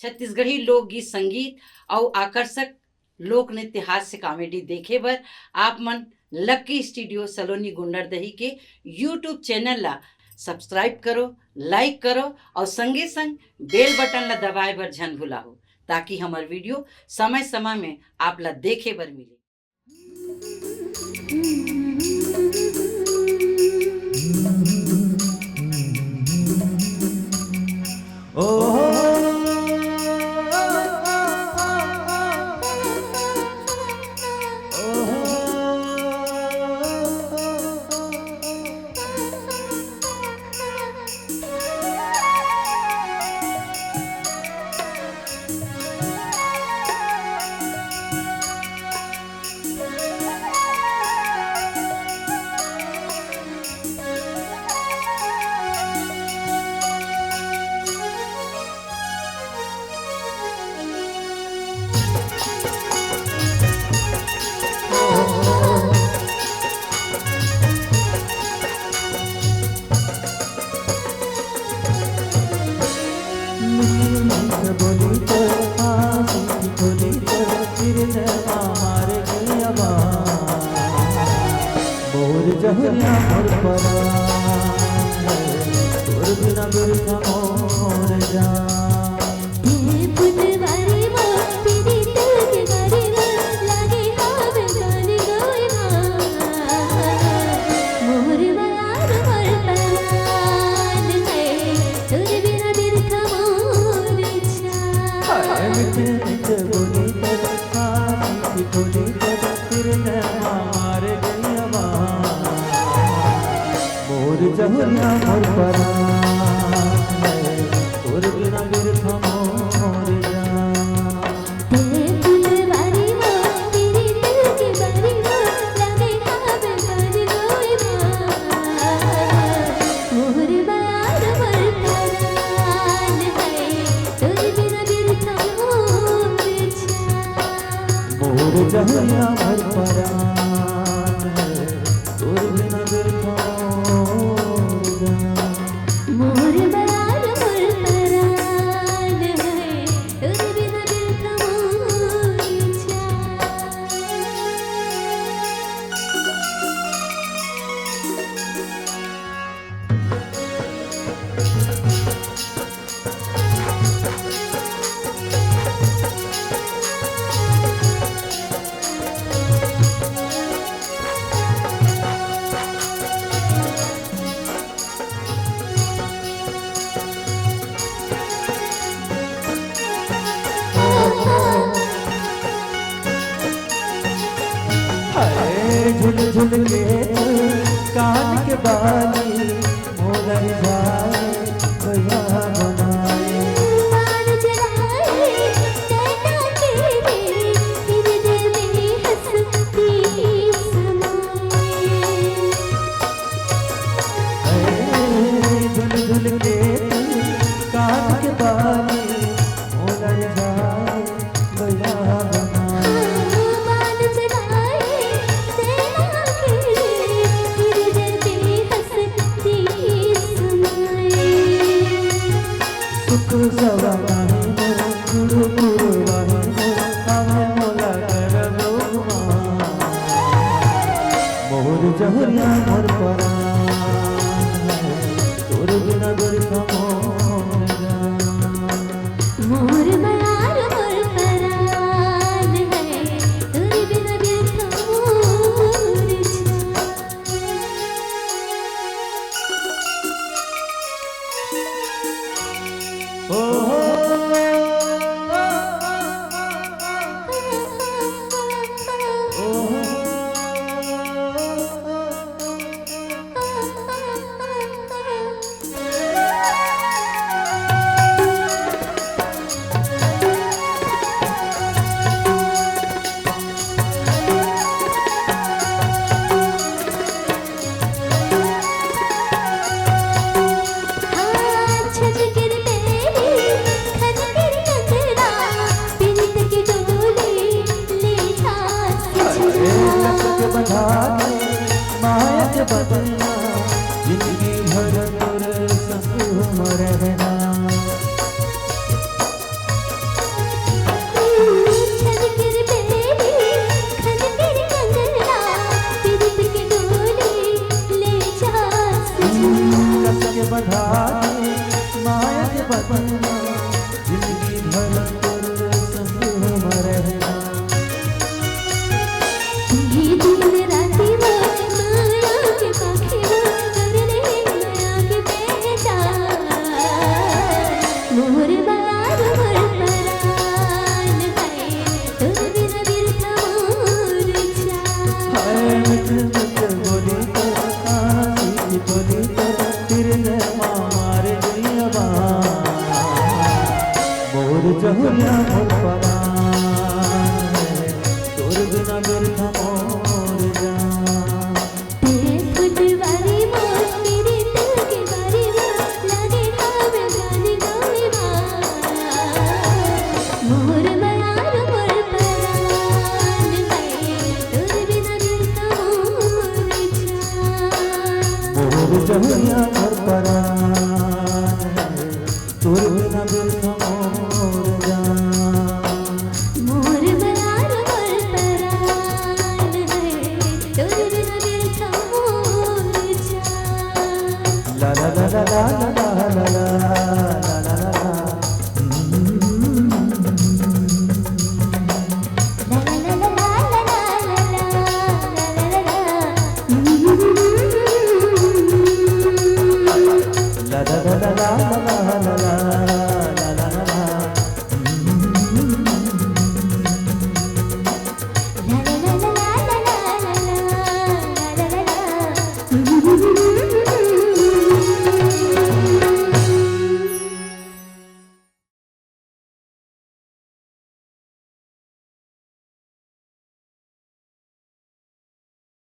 छत्तीसगढ़ी लोकगीत संगीत और आकर्षक लोक नृत्य हास्य कॉमेडी देखे बर आप मन लक्की स्टूडियो सलोनी गुंडरदही के यूट्यूब चैनल ला सब्सक्राइब करो, लाइक करो और संगे संग बेल बटन ला दबाए बर झन भुलाओ ताकि हमार वीडियो समय समय में आप ला देखे बर मिले। जहरिया मोर परान तोर बिना बिरथा मोर जान हे पुतवारी मोर पीरी दिल के गारी लागे हावे गाने गोइना मोर यार मोर परान है तोर बिना बिरथा मोर जान मिठे मिठे बोली तर हाथी बोली तर तेरे मार गई जहरिया मोर परान तोर बिना बिरथा मोर जान हे पुतवारी मोर पीरी दिल के गारी लागे हावे गाने गोइना मोर यार मोर परान है तोर बिना बिरथा मोर जान मोर जहरिया मोर परान तोर बिना बिरथा मोर यार मोर परान है तोर बिना बिरथा मोर जान झुल झुल के कान के बाली मोर जाए भैया बनाए मान जलाए नैना तेरे हृदय में हंसती समाए झुल झुल के कान के बाली मोर जाए भैया बनाए मान जलाए नैना तेरे हृदय में हंसती समाए सुख सवाई मोर गुरु गुरु वाही मोर हमें मोला कर दो मोर जहरिया मोर परान तोर बिना बिरथा मोर जान मोर यार मोर परान है तोर बिना बिरथा मोर बदलना जिंदगी भर तोर संग रहना तोर जहिया घर परान है तोर बिना बिरथा मोर जान मोर बलार मोर परान है तोर बिना बिरथा मोर जान ला ला ला ला ला